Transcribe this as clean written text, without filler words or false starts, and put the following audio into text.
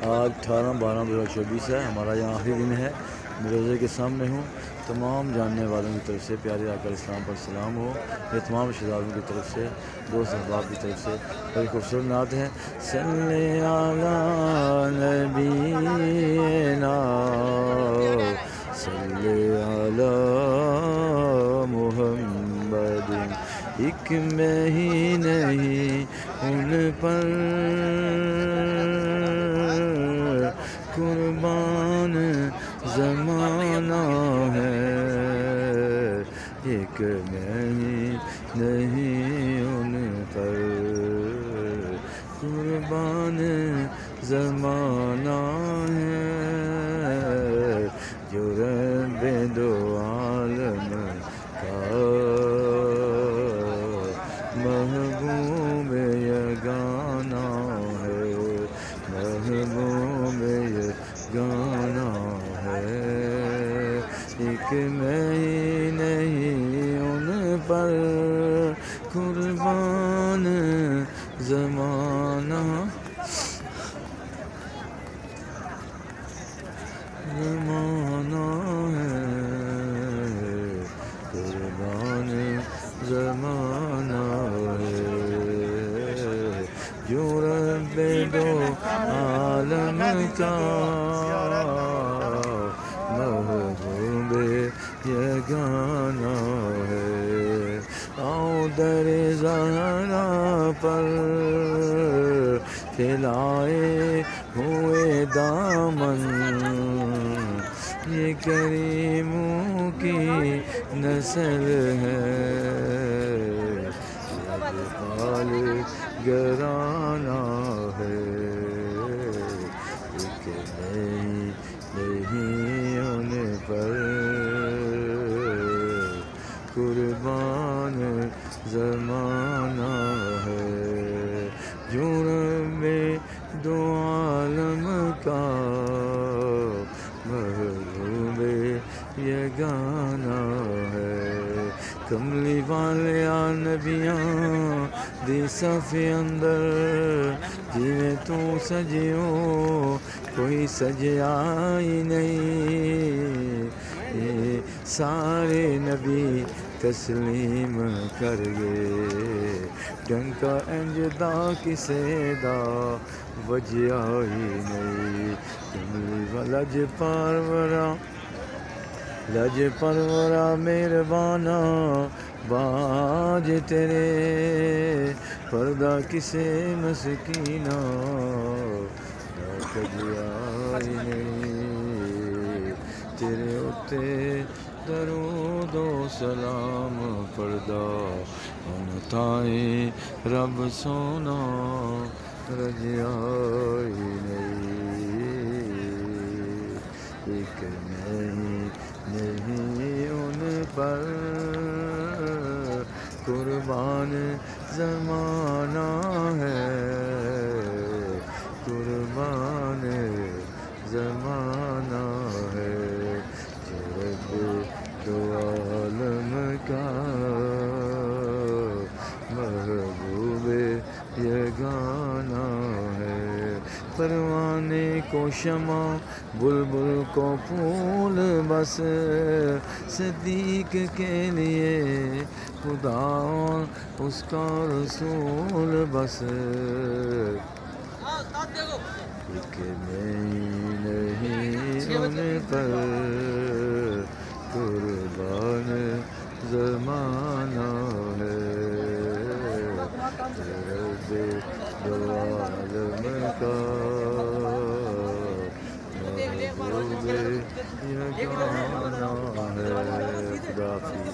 آج 18/12/2024 ہے، ہمارا یہاں آخری دن ہے۔ میں روزے کے سامنے ہوں۔ تمام جاننے والوں کی طرف سے پیارے آقا علیہ السلام پر سلام ہو۔ یہ تمام رشتہ داروں کی طرف سے، دوست احباب کی طرف سے بڑی خوبصورت نعت ہے۔ صلی علی نبینا صلی علی محمد، ایک میں ہی نہیں ان پر قربان زمانہ ہے، ایک میں ہی نہیں ان پر قربان زمانہ ہے، جو رب دو عالم کا محبوب یگانہ ہے، محبوب یگانہ ہے، ایک میں ہی نہیں ان پر قربان زمانہ زمانہ ہے، قربان زمانہ ہے، جو رب دو عالم کا محبوب یگانہ ہے، آؤ در زہرا پر پھیلائے ہوئے دامن، یہ کریموں کی نسل ہے، لجپال گرانہ ہے، ایک نہیں ان پر قربان زمانہ ہے، جو رب دو عالم کا محبوب یگانہ ہے، کملی والے نبیاں دی صف اندر، جویں تو سجیو کوئی سجیا ہی نہیں، یہ سارے نبی تسلیم کر گئے، ڈنکا انج دا کسے دا وجیا ہی نہیں، کملی لج پرورا مہربانا باج تیرے، پردہ کسے مسکینہ دا کجیا ہی نہیں، تیرے اتے درود و سلام پڑھدا انتائے رب سونا رجیا ہی نہیں، ایک نہیں ان پر قربان زمانہ ہے، قربان زمانہ ہے، جو رب دو عالم کا محبوب یگانہ ہے، پروانے کو شمع بلبل کو پھول، بس صدیق کے لیے خدا اور اس کا رسول، بس ایک نہیں ان پر قربان زمانہ ہے، رب دو عالم کا محبوب یگانہ ہے، خدا حافظ۔